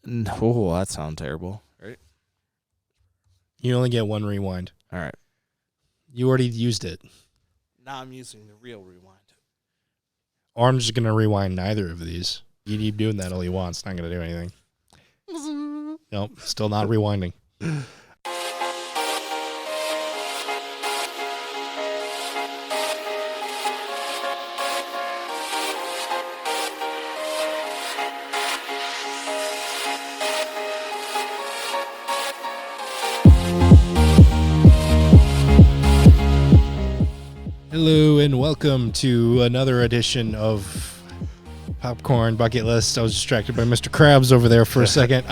No, that sounds terrible. Right? You only get one rewind. All right. You already used it. Now I'm using the real rewind. Or I'm just going to rewind neither of these. You keep doing that all you want. It's not going to do anything. Nope, still not rewinding. Hello and welcome to another edition of Popcorn Bucket List. I was distracted by Mr. Krabs over there for a second.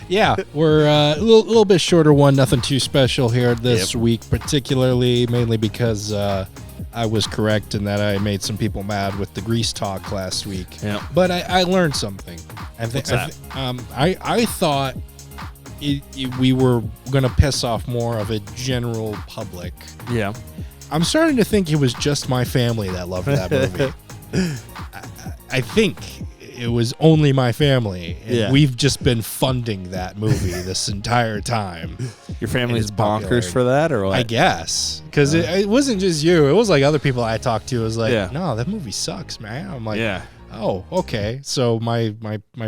Yeah, we're a little bit shorter one. Nothing too special here this week, particularly mainly because I was correct in that I made some people mad with the grease talk last week. Yeah. But I learned something. I thought we were going to piss off more of a general public. Yeah. I'm starting to think it was just my family that loved that movie. I think it was only my family. And we've just been funding that movie this entire time. Your family's bonkers for that, or what? I guess. Because it wasn't just you. It was like other people I talked to. It was like, no, that movie sucks, man. I'm like, oh, okay. So my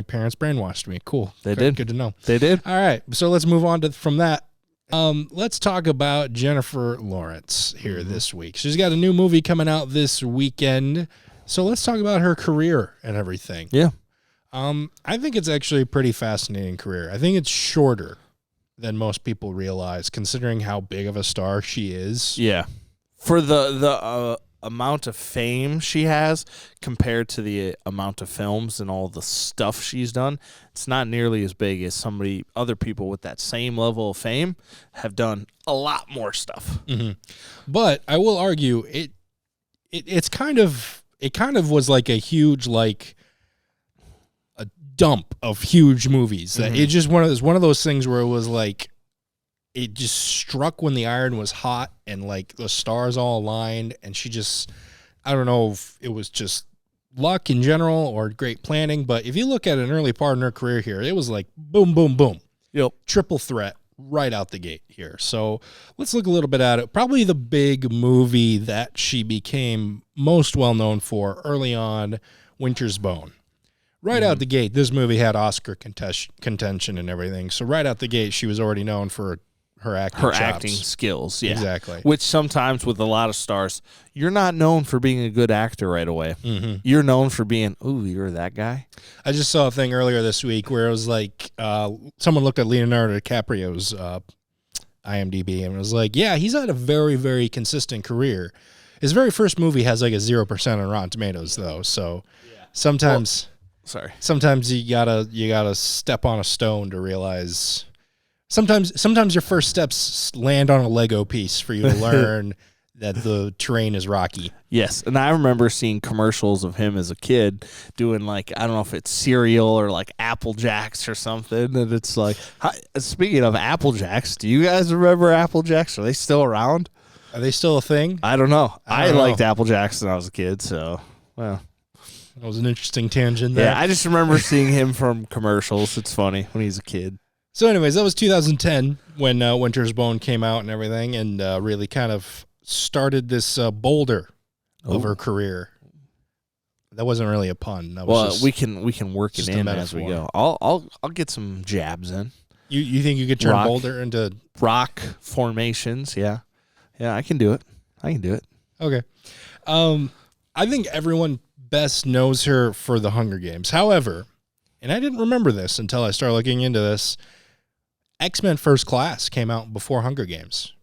parents brainwashed me. Cool. They did. Good to know. They did. All right. So let's move on from that. Let's talk about Jennifer Lawrence here this week. She's got a new movie coming out this weekend. So let's talk about her career and everything. Yeah. I think it's actually a pretty fascinating career. I think it's shorter than most people realize, considering how big of a star she is. Yeah. For the amount of fame she has compared to the amount of films and all the stuff she's done, it's not nearly as big as other people with that same level of fame have done a lot more stuff. Mm-hmm. But I will argue it kind of was like a huge, like a dump of huge movies that it just one of those things where it was like it just struck when the iron was hot and like the stars all aligned, and she just, I don't know if it was just luck in general or great planning, but if you look at an early part in her career here, it was like boom, boom, boom. Yep. Triple threat right out the gate here. So let's look a little bit at it. Probably the big movie that she became most well known for early on, Winter's Bone. Right out the gate, this movie had Oscar contention and everything. So right out the gate, she was already known for her acting skills. Yeah, exactly. Which sometimes with a lot of stars, you're not known for being a good actor right away. Mm-hmm. You're known for being, ooh, you're that guy. I just saw a thing earlier this week where it was like someone looked at Leonardo DiCaprio's IMDb and was like, yeah, he's had a very, very consistent career. His very first movie has like a 0% on Rotten Tomatoes though, so sometimes you gotta step on a stone to realize. Sometimes your first steps land on a Lego piece for you to learn that the terrain is rocky. Yes, and I remember seeing commercials of him as a kid doing like, I don't know if it's cereal or like Apple Jacks or something, and it's like, speaking of Apple Jacks, do you guys remember Apple Jacks? Are they still around? Are they still a thing? I don't know. I liked Apple Jacks when I was a kid, so, well. That was an interesting tangent there. Yeah, I just remember seeing him from commercials. It's funny when he's a kid. So anyways, that was 2010 when Winter's Bone came out and everything, and really kind of started this boulder of her career. That wasn't really a pun. That was we can work it in as we go. I'll get some jabs in. You think you could turn boulder into rock formations? Yeah, I can do it. Okay. I think everyone best knows her for the Hunger Games. However, and I didn't remember this until I started looking into this, X-Men First Class came out before Hunger Games.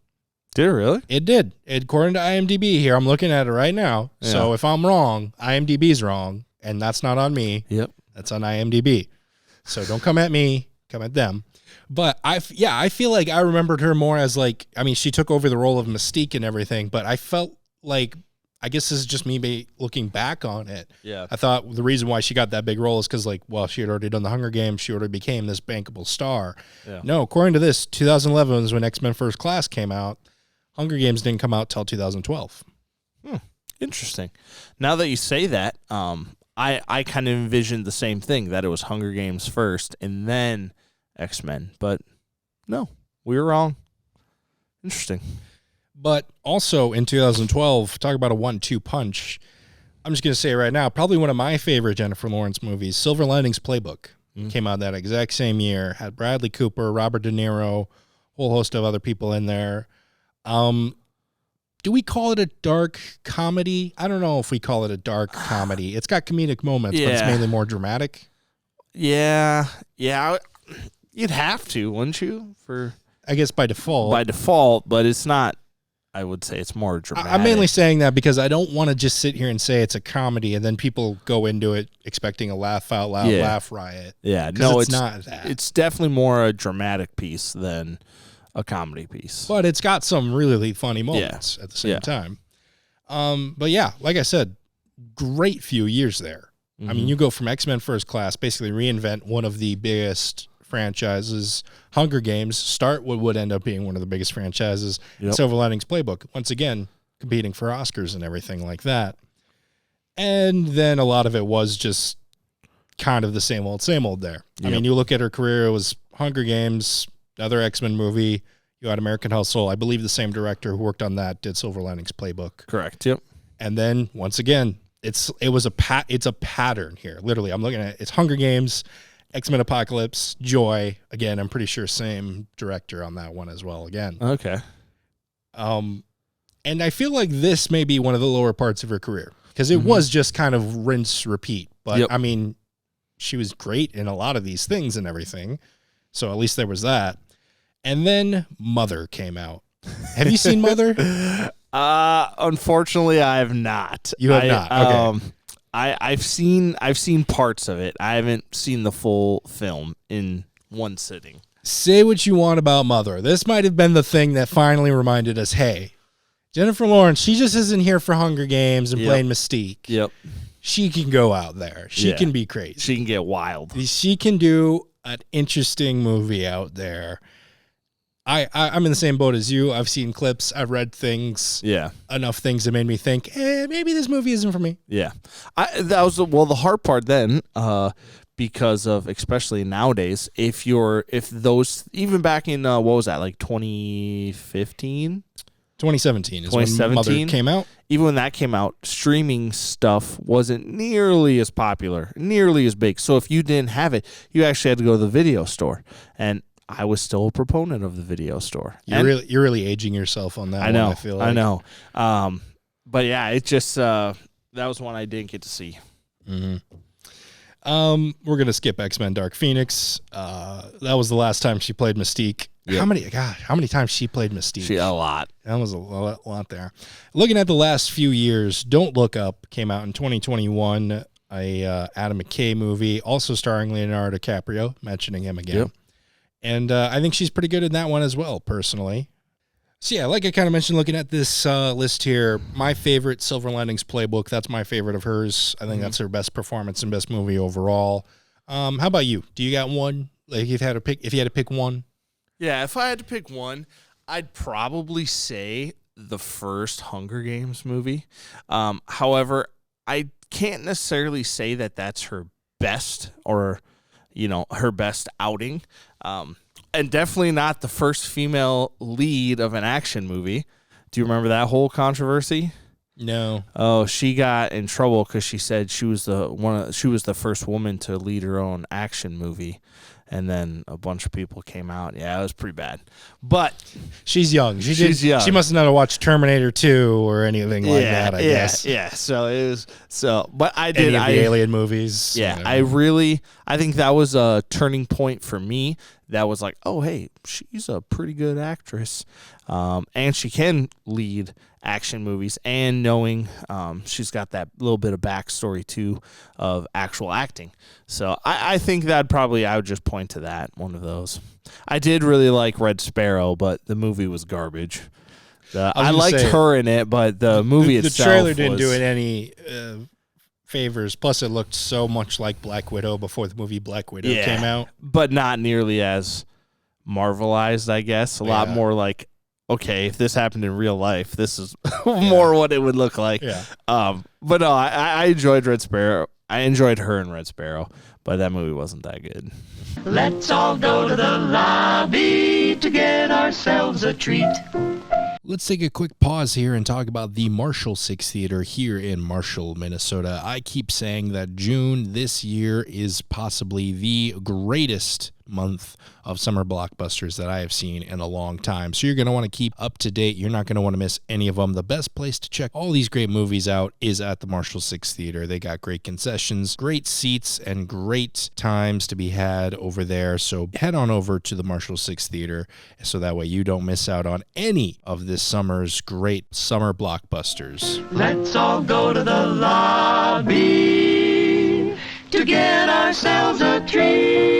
Did it really? It did. According to IMDb here, I'm looking at it right now. Yeah. So if I'm wrong, IMDb's wrong, and that's not on me. Yep. That's on IMDb. So don't come at me, come at them. But I feel like I remembered her more as like, I mean, she took over the role of Mystique and everything, but I felt like, I guess this is just me looking back on it. Yeah. I thought the reason why she got that big role is because, like, well, she had already done the Hunger Games. She already became this bankable star. Yeah. No, according to this, 2011 was when X-Men First Class came out. Hunger Games didn't come out till 2012. Interesting. Now that you say that, I kind of envisioned the same thing, that it was Hunger Games first and then X-Men. But no, we were wrong. Interesting. But also in 2012, talk about a 1-2 punch. I'm just going to say it right now, probably one of my favorite Jennifer Lawrence movies, Silver Linings Playbook, came out that exact same year. Had Bradley Cooper, Robert De Niro, whole host of other people in there. Do we call it a dark comedy? I don't know if we call it a dark comedy. It's got comedic moments, but it's mainly more dramatic. Yeah. You'd have to, wouldn't you? I guess by default. But it's not. I would say it's more dramatic. I'm mainly saying that because I don't want to just sit here and say it's a comedy and then people go into it expecting a laugh out loud, laugh riot. Yeah, no, it's not that. It's definitely more a dramatic piece than a comedy piece. But it's got some really funny moments at the same time. But yeah, like I said, great few years there. I mean, you go from X-Men First Class, basically reinvent one of the biggest franchises, Hunger Games, start what would end up being one of the biggest franchises, Silver Linings Playbook, once again, competing for Oscars and everything like that. And then a lot of it was just kind of the same old there. I mean, you look at her career, it was Hunger Games, another X-Men movie, you had American Hustle. I believe the same director who worked on that did Silver Linings Playbook. Correct, yep. And then, once again, it's a pattern here. Literally, I'm looking at it. It's Hunger Games, X-Men Apocalypse, Joy. Again, I'm pretty sure same director on that one as well again. Okay. And I feel like this may be one of the lower parts of her career because it was just kind of rinse, repeat. But, I mean, she was great in a lot of these things and everything. So at least there was that. And then Mother came out. Have you seen Mother? Unfortunately, I have not. You have not? Okay. I've seen parts of it. I haven't seen the full film in one sitting. Say what you want about Mother. This might have been the thing that finally reminded us, hey, Jennifer Lawrence, she just isn't here for Hunger Games and playing Mystique. Yep. She can go out there. She can be crazy. She can get wild. She can do an interesting movie out there. I'm in the same boat as you. I've seen clips. I've read things. Yeah. Enough things that made me think, maybe this movie isn't for me. Yeah. That was the hard part then, because of, especially nowadays, if those, even back in, what was that, like 2015? 2017 is when Mother came out. Even when that came out, streaming stuff wasn't nearly as popular, nearly as big. So if you didn't have it, you actually had to go to the video store. And I was still a proponent of the video store. You're really aging yourself on that. I know. One, I feel like. I know. But yeah, it just that was one I didn't get to see. Mm-hmm. We're gonna skip X-Men: Dark Phoenix. That was the last time she played Mystique. Yep. How many times she played Mystique? A lot. That was a lot there. Looking at the last few years, Don't Look Up came out in 2021. A Adam McKay movie, also starring Leonardo DiCaprio, mentioning him again. Yep. And I think she's pretty good in that one as well, personally. So yeah, like I kind of mentioned, looking at this list here, my favorite, Silver Linings Playbook. That's my favorite of hers. I think that's her best performance and best movie overall. How about you? Do you got one? Like if you had to pick one? Yeah, if I had to pick one, I'd probably say the first Hunger Games movie. However, I can't necessarily say that that's her best or, her best outing. And definitely not the first female lead of an action movie. Do you remember that whole controversy? No. Oh, she got in trouble because she said she was the first woman to lead her own action movie. And then a bunch of people came out. Yeah, it was pretty bad. But she's young. She's young. She must not have watched Terminator 2 or anything like that, I guess. Yeah. So it was but I did any of the Alien movies. Yeah, I think that was a turning point for me. That was like, oh hey, she's a pretty good actress. And she can lead action movies, and knowing she's got that little bit of backstory too of actual acting. So I think that I would just point to that, one of those. I did really like Red Sparrow, but the movie was garbage. I liked her in it, but the movie itself, the trailer didn't do it any favors. Plus, it looked so much like Black Widow before the movie Black Widow came out, but not nearly as Marvelized, I guess. A lot more like, okay, if this happened in real life, this is more what it would look like. Yeah. But no, I enjoyed Red Sparrow. I enjoyed her in Red Sparrow, but that movie wasn't that good. Let's all go to the lobby to get ourselves a treat. Let's take a quick pause here and talk about the Marshall 6 Theater here in Marshall, Minnesota. I keep saying that June this year is possibly the greatest month of summer blockbusters that I have seen in a long time. So you're going to want to keep up to date. You're not going to want to miss any of them. The best place to check all these great movies out is at the Marshall 6 Theater. They got great concessions, great seats, and great times to be had over there. So head on over to the Marshall 6 Theater so that way you don't miss out on any of this summer's great summer blockbusters. Let's all go to the lobby to get ourselves a treat.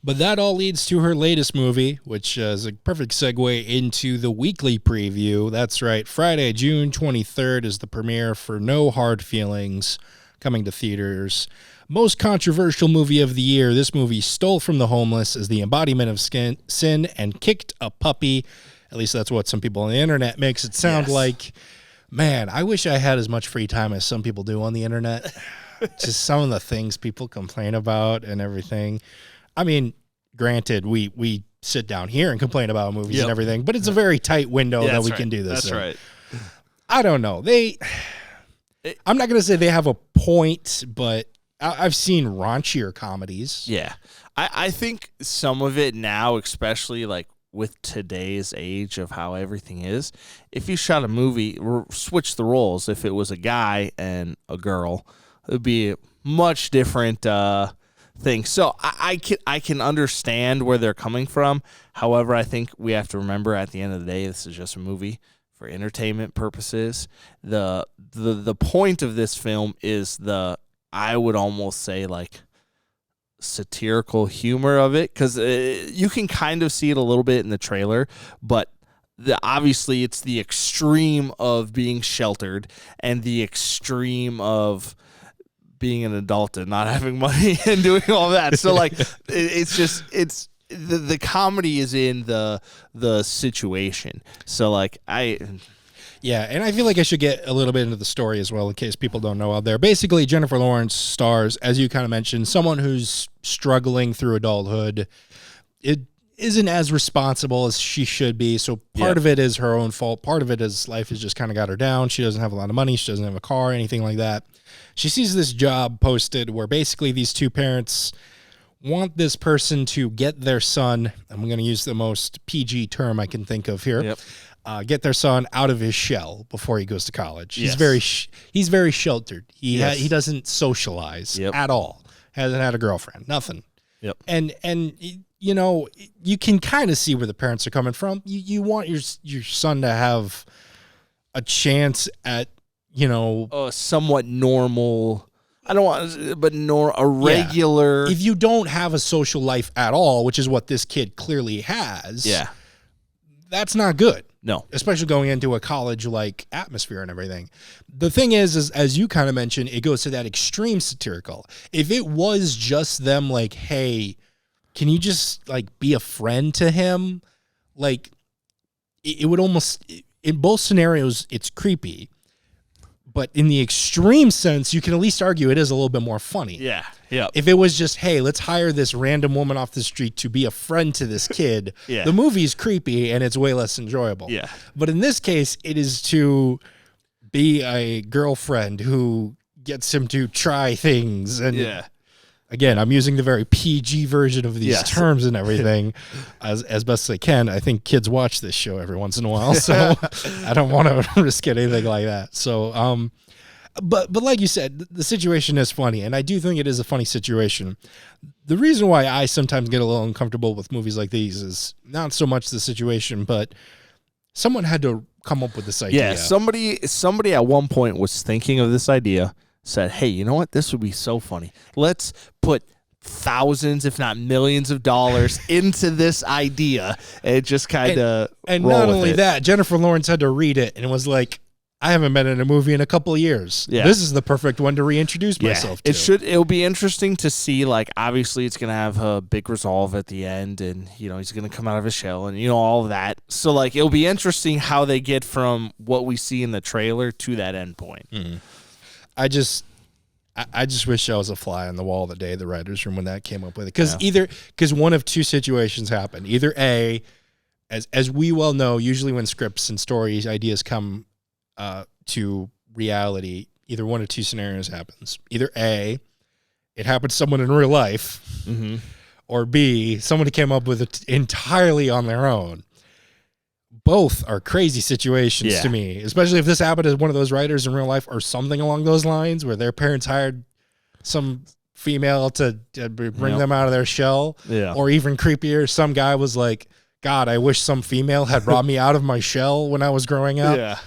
But that all leads to her latest movie, which is a perfect segue into the weekly preview. That's right, Friday, June 23rd is the premiere for No Hard Feelings, coming to theaters. Most controversial movie of the year, this movie stole from the homeless as the embodiment of sin and kicked a puppy. At least that's what some people on the internet makes it sound like. Man, I wish I had as much free time as some people do on the internet. Just some of the things people complain about and everything. I mean, granted, we sit down here and complain about movies and everything, but it's a very tight window that we can do this. That's right. I don't know. I'm not going to say they have a point, but I've seen raunchier comedies. Yeah. I think some of it now, especially like with today's age of how everything is, if you shot a movie, switch the roles. If it was a guy and a girl, it would be a much different thing. So I can understand where they're coming from. However, I think we have to remember at the end of the day, this is just a movie for entertainment purposes. The point of this film is I would almost say like satirical humor of it, because you can kind of see it a little bit in the trailer, but obviously it's the extreme of being sheltered and the extreme of being an adult and not having money and doing all that. So like it's the comedy is in the situation. So like Yeah, and I feel like I should get a little bit into the story as well in case people don't know out there. Basically, Jennifer Lawrence stars, as you kind of mentioned, someone who's struggling through adulthood. It isn't as responsible as she should be, so part of it is her own fault. Part of it is life has just kind of got her down. She doesn't have a lot of money. She doesn't have a car, anything like that. She sees this job posted where basically these two parents want this person to get their son, I'm going to use the most PG term I can think of here, get their son out of his shell before he goes to college. He's very sheltered. He doesn't socialize at all. Hasn't had a girlfriend, nothing. And you know, you can kind of see where the parents are coming from. You want your son to have a chance at, you know, somewhat normal. I don't want, but a regular. If you don't have a social life at all, which is what this kid clearly has, that's not good. No. Especially going into a college-like atmosphere and everything. The thing is, as you kind of mentioned, it goes to that extreme satirical. If it was just them like, hey, can you just like be a friend to him? Like, it would almost, in both scenarios, it's creepy. But in the extreme sense, you can at least argue it is a little bit more funny. Yeah. If it was just, hey, let's hire this random woman off the street to be a friend to this kid, the movie's creepy and it's way less enjoyable. But in this case, it is to be a girlfriend who gets him to try things. And again, I'm using the very PG version of these terms and everything as best as I can. I think kids watch this show every once in a while, so I don't want to risk anything like that. So, but like you said, the situation is funny, and I do think it is a funny situation. The reason why I sometimes get a little uncomfortable with movies like these is not so much the situation, but someone had to come up with this idea. Yeah, somebody at one point was thinking of this idea, said, hey, you know what? This would be so funny. Let's put thousands, if not millions of dollars into this idea and just kind of and not only that, Jennifer Lawrence had to read it and was like, I haven't been in a movie in a couple of years. Yeah. This is the perfect one to reintroduce myself to. It'll be interesting to see, like, obviously it's going to have a big resolve at the end, and, he's going to come out of his shell and, all of that. So, like, it'll be interesting how they get from what we see in the trailer to that end point. Mm-hmm. I just wish I was a fly on the wall the day of the writer's room when that came up with it. Because one of two situations happen. Either A, as we well know, usually when scripts and stories, ideas come to reality, either one of two scenarios happens. Either A, it happened to someone in real life, Mm-hmm. or B, someone came up with it entirely on their own. Both are crazy situations to me, especially if this happened to one of those writers in real life or something along those lines where their parents hired some female to bring them out of their shell. Yeah. Or even creepier, some guy was like, God, I wish some female had brought me out of my shell when I was growing up. Yeah.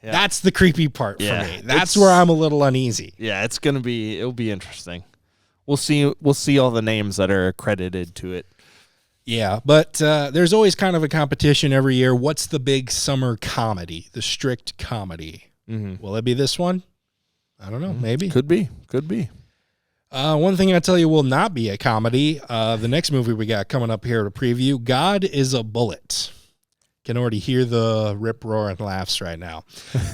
That's the creepy part for me. That's It's- where I'm a little uneasy. Yeah, it'll be interesting. We'll see all the names that are credited to it. Yeah, but there's always kind of a competition every year. What's the big summer comedy, the strict comedy? Mm-hmm. Will it be this one? I don't know. Maybe. Could be. One thing I tell you will not be a comedy. The next movie we got coming up here to preview, God is a Bullet. Can already hear the rip roaring laughs right now.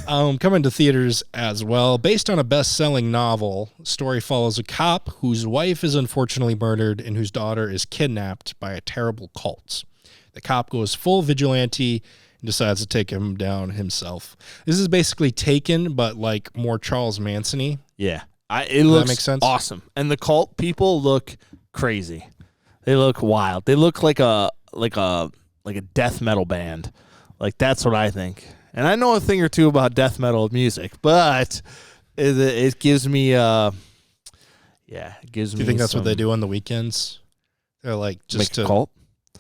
Coming to theaters as well. Based on a best-selling novel, story follows a cop whose wife is unfortunately murdered and whose daughter is kidnapped by a terrible cult. The cop goes full vigilante and decides to take him down himself. This is basically Taken, but like more Charles Manson-y. Yeah. It looks make sense? awesome. And the cult people look crazy. They look wild. They look like a death metal band. Like, that's what I think. And I know a thing or two about death metal music, but it gives me it gives me. Do you think that's what they do on the weekends? They're like just make a cult?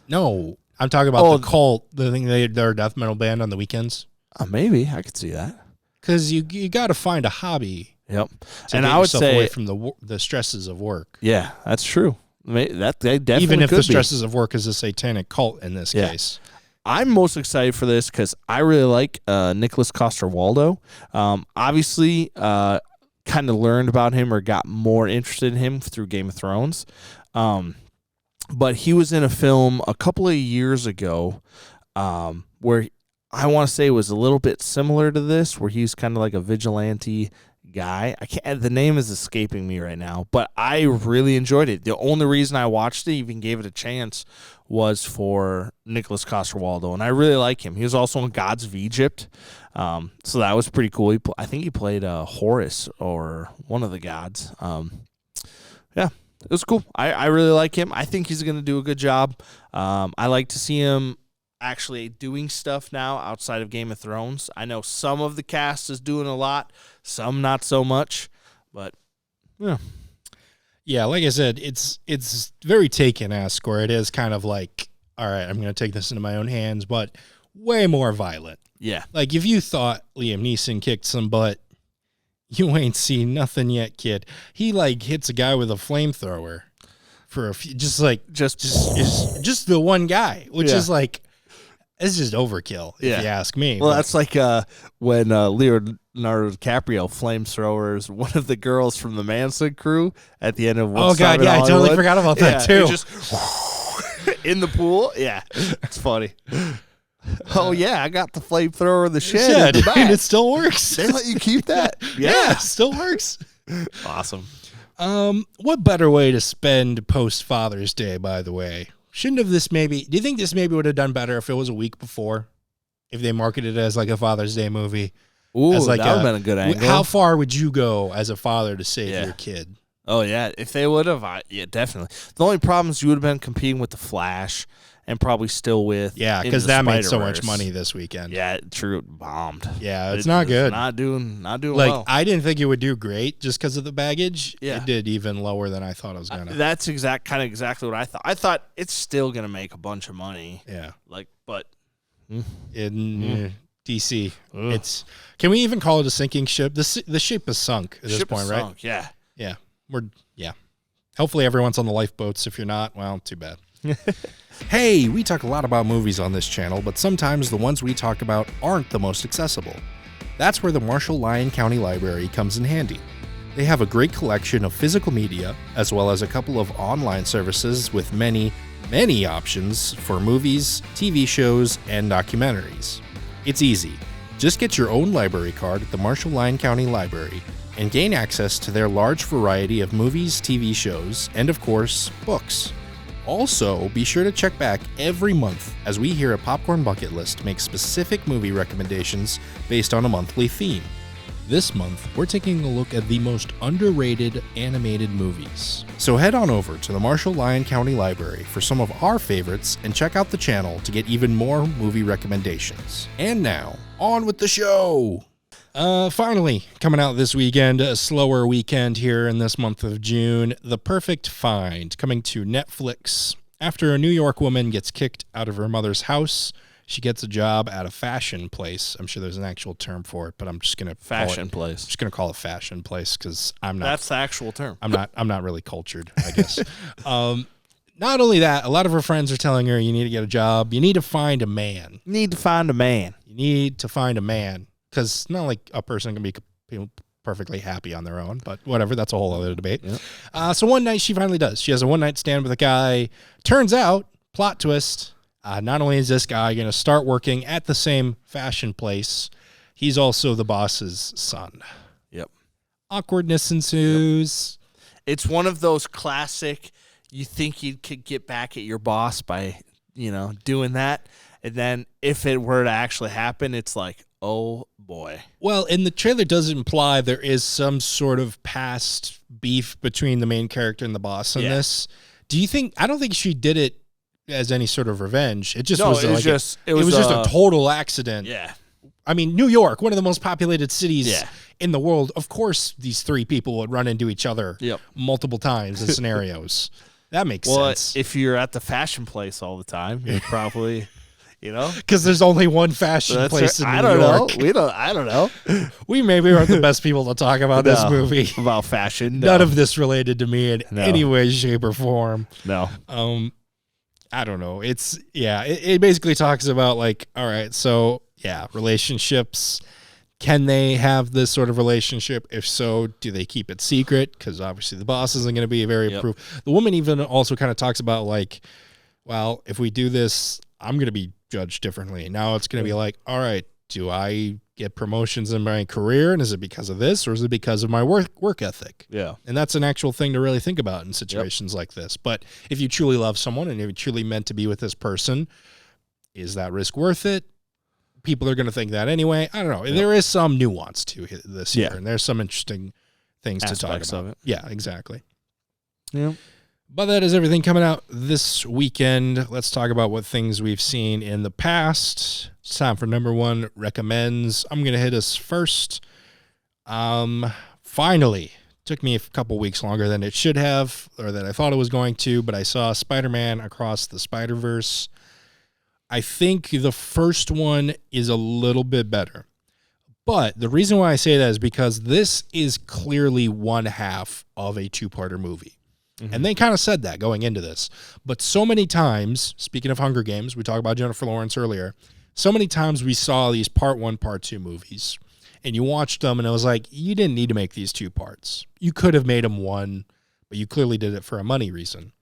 No, I'm talking about the cult. The thing they're a death metal band on the weekends. Maybe I could see that. Because you got to find a hobby. Yep. And I would say away from the stresses of work. Yeah, that's true. That they definitely even if could the stresses of work is a satanic cult in this case. I'm most excited for this because I really like Nicholas Coster-Waldau. Obviously, kind of learned about him or got more interested in him through Game of Thrones. But he was in a film a couple of years ago where I want to say was a little bit similar to this, where he's kind of like a vigilante guy. The name is escaping me right now, but I really enjoyed it. The only reason I watched it, even gave it a chance, was for Nicholas Coster-Waldau, and I really like him. He was also in Gods of Egypt, so that was pretty cool. I think he played Horus or one of the gods. Yeah, it was cool. I really like him. I think he's going to do a good job. I like to see him actually doing stuff now outside of Game of Thrones. I know some of the cast is doing a lot, some not so much, but yeah, like I said, it's very Taken-esque, where it is kind of like, all right, I'm going to take this into my own hands, but way more violent. Yeah. Like, if you thought Liam Neeson kicked some butt, you ain't seen nothing yet, kid. He like hits a guy with a flamethrower for a few, just the one guy, which is like, it's just overkill, if you ask me. Well, that's like when Leonardo DiCaprio flamethrowers one of the girls from the Manson crew at the end of Oh, God, yeah, I totally forgot about that, too. Just in the pool. Yeah, it's funny. Oh, yeah, I got the flamethrower in the shed. In the back. And it still works. They let you keep that? Yeah, it still works. Awesome. What better way to spend post-Father's Day, by the way? Do you think this maybe would have done better if it was a week before? If they marketed it as like a Father's Day movie? Ooh, as like that would have been a good angle. How far would you go as a father to save your kid? Oh, yeah. If they would have, definitely. The only problem is you would have been competing with The Flash and probably still with because that made so much money this weekend. Yeah, true. It bombed. Yeah, it's not good. Not doing like, well. I didn't think it would do great just because of the baggage. Yeah. It did even lower than I thought it was going to. That's exactly what I thought. I thought it's still going to make a bunch of money. Yeah. But in DC, it's. Can we even call it a sinking ship? The ship is sunk at this point, right? Sunk, yeah. Yeah. Hopefully everyone's on the lifeboats. If you're not, well, too bad. Hey, we talk a lot about movies on this channel, but sometimes the ones we talk about aren't the most accessible. That's where the Marshall-Lyon County Library comes in handy. They have a great collection of physical media, as well as a couple of online services with many, many options for movies, TV shows, and documentaries. It's easy. Just get your own library card at the Marshall-Lyon County Library and gain access to their large variety of movies, TV shows, and of course, books. Also, be sure to check back every month as we here at Popcorn Bucket List make specific movie recommendations based on a monthly theme. This month, we're taking a look at the most underrated animated movies. So head on over to the Marshall-Lyon County Library for some of our favorites and check out the channel to get even more movie recommendations. And now, on with the show! Finally, coming out this weekend, a slower weekend here in this month of June, The Perfect Find, coming to Netflix. After a New York woman gets kicked out of her mother's house, she gets a job at a fashion place. I'm sure there's an actual term for it, but I'm just gonna Fashion place. I'm just gonna call it fashion place because I'm not. That's the actual term. I'm not really cultured, I guess. Not only that, a lot of her friends are telling her, "You need to get a job. You need to find a man. You need to find a man. You need to find a man." Because not like a person can be perfectly happy on their own, but whatever. That's a whole other debate. Yep. So one night she finally does. She has a one-night stand with a guy. Turns out, plot twist. Not only is this guy going to start working at the same fashion place, he's also the boss's son. Yep. Awkwardness ensues. Yep. It's one of those classic, you think you could get back at your boss by, doing that. And then if it were to actually happen, it's like, oh boy. Well, and the trailer does imply there is some sort of past beef between the main character and the boss in this. Do you think, I don't think she did it as any sort of revenge. It just was just a total accident. Yeah. I mean, New York, one of the most populated cities in the world. Of course, these three people would run into each other multiple times in scenarios. That makes sense. If you're at the fashion place all the time, you're probably, because there's only one fashion place in New York. I don't know. We maybe aren't the best people to talk about this movie. About fashion. None of this related to me in any way, shape, or form. No. I don't know. It basically talks about like, all right, so relationships. Can they have this sort of relationship? If so, do they keep it secret? Because obviously the boss isn't going to be very approved. The woman even also kind of talks about like, well, if we do this, I'm going to be judged differently. Now it's going to be like, all right, do I get promotions in my career? And is it because of this or is it because of my work ethic? Yeah. And that's an actual thing to really think about in situations like this. But if you truly love someone and you're truly meant to be with this person, is that risk worth it? People are going to think that anyway. I don't know. Yep. There is some nuance to this here, and there's some interesting things to talk about. Of it. Yeah, exactly. Yeah. But that is everything coming out this weekend. Let's talk about what things we've seen in the past. It's time for number one recommends. I'm going to hit us first. Finally, took me a couple weeks longer than it should have, or that I thought it was going to, but I saw Spider-Man Across the Spider-Verse. I think the first one is a little bit better. But the reason why I say that is because this is clearly one half of a two-parter movie. Mm-hmm. And they kind of said that going into this. But so many times, speaking of Hunger Games, we talked about Jennifer Lawrence earlier, so many times we saw these part one, part two movies. And you watched them and it was like, you didn't need to make these two parts. You could have made them one, but you clearly did it for a money reason.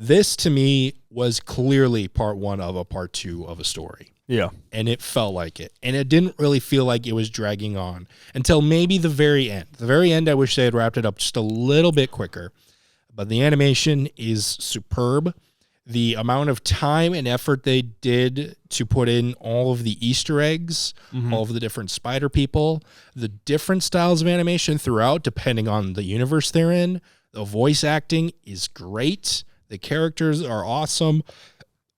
This, to me, was clearly part one of a part two of a story. Yeah. And it felt like it. And it didn't really feel like it was dragging on until maybe the very end. The very end, I wish they had wrapped it up just a little bit quicker. But the animation is superb. The amount of time and effort they did to put in all of the Easter eggs, all of the different spider people, the different styles of animation throughout, depending on the universe they're in. The voice acting is great. The characters are awesome.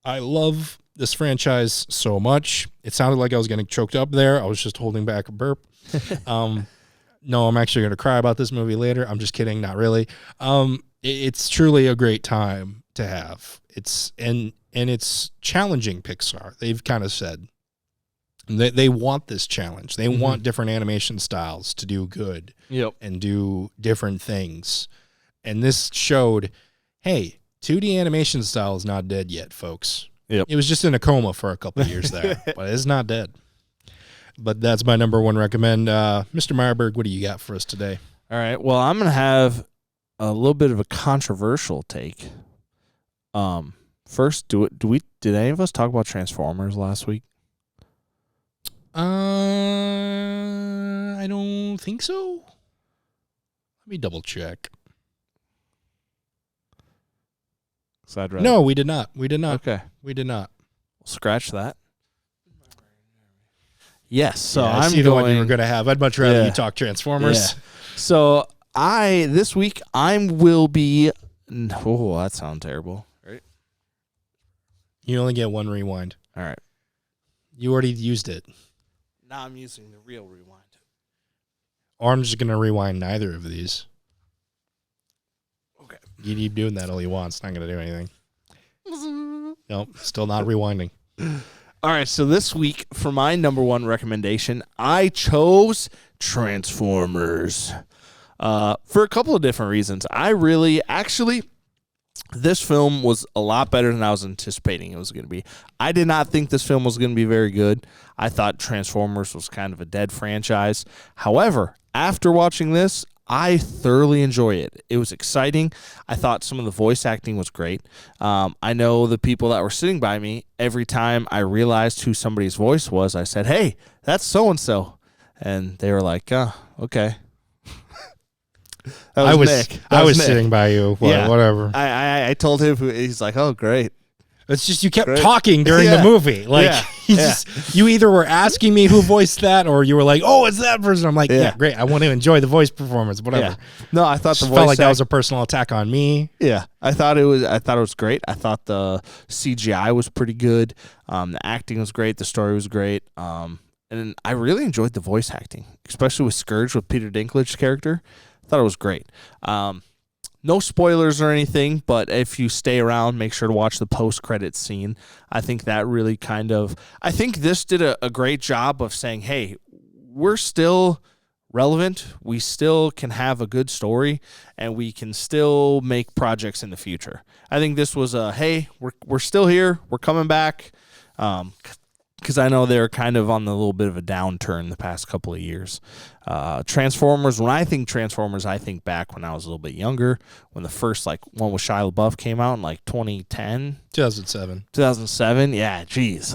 I love this franchise so much. It sounded like I was getting choked up there. I was just holding back a burp. No, I'm actually going to cry about this movie later. I'm just kidding. Not really. It's truly a great time to have. It's challenging Pixar. They've kind of said they want this challenge. They want different animation styles to do good and do different things. And this showed, hey, 2D animation style is not dead yet, folks. Yep. It was just in a coma for a couple of years there, but it's not dead. But that's my number one recommend. Mr. Meyerberg, what do you got for us today? All right. Well, I'm gonna have a little bit of a controversial take. First, did any of us talk about Transformers last week? I don't think so. Let me double check. So I'd rather. No, we did not. We did not. Okay. We did not. Scratch that. Yes. So Yeah, I I'm see going. the one you were going to have. I'd much rather Yeah. you talk Transformers. Yeah. So this week I will be. Oh, that sounds terrible. Right. You only get one rewind. All right. You already used it. Now I'm using the real rewind. Or I'm just going to rewind neither of these. Okay. You keep doing that all you want. It's not going to do anything. Nope. Still not rewinding. All right, so this week, for my number one recommendation, I chose Transformers for a couple of different reasons. This film was a lot better than I was anticipating it was going to be. I did not think this film was going to be very good. I thought Transformers was kind of a dead franchise. However, after watching this, I thoroughly enjoy it. It was exciting. I thought some of the voice acting was great. I know the people that were sitting by me, every time I realized who somebody's voice was, I said, "Hey, that's so-and-so." And they were like, "Oh, okay." That was Nick. I was Nick. sitting by you. Yeah. Whatever. I told him, he's like, "Oh, great." It's just you kept Great. talking during the Yeah. movie. Like Yeah. you either were asking me who voiced that or you were like, "Oh, it's that person." I'm like, "Yeah, great. I want to enjoy the voice performance, whatever." Yeah. No, I thought Just the voice felt like that was a personal attack on me. Yeah, I thought it was great. I thought the CGI was pretty good. The acting was great. The story was great. And I really enjoyed the voice acting, especially with Scourge, with Peter Dinklage's character. I thought it was great. No spoilers or anything, but if you stay around, make sure to watch the post-credits scene. I think that really I think this did a great job of saying, hey, we're still relevant. We still can have a good story, and we can still make projects in the future. I think this was hey, we're still here. We're coming back. Because I know they're kind of on the little bit of a downturn the past couple of years. Transformers, when I think Transformers, I think back when I was a little bit younger, when the first one with Shia LaBeouf came out in 2010. 2007. 2007? Yeah, geez.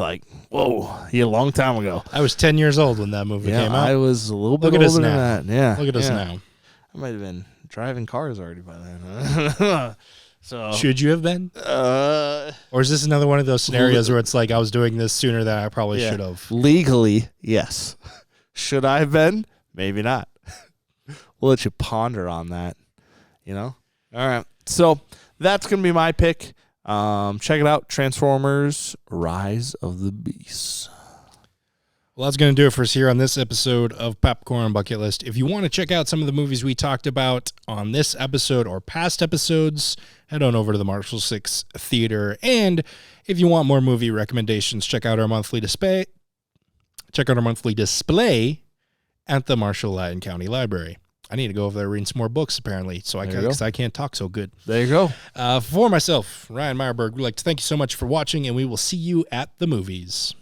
Whoa, a long time ago. I was 10 years old when that movie came out. I was a little bit Look at us older than now. that. Yeah. Look at us now. I might have been driving cars already by then. So Should you have been? Or is this another one of those scenarios where it's like I was doing this sooner than I probably should have? Legally, yes. Should I have been? Maybe not. We'll let you ponder on that. All right. So that's going to be my pick. Check it out. Transformers Rise of the Beasts. Well, that's going to do it for us here on this episode of Popcorn Bucket List. If you want to check out some of the movies we talked about on this episode or past episodes, head on over to the Marshall 6 Theater. And if you want more movie recommendations, check out our monthly display. Check out our monthly display at the Marshall Lyon County Library. I need to go over there reading some more books, apparently, because I can't talk so good. There you go. For myself, Ryan Meyerberg, we'd like to thank you so much for watching, and we will see you at the movies.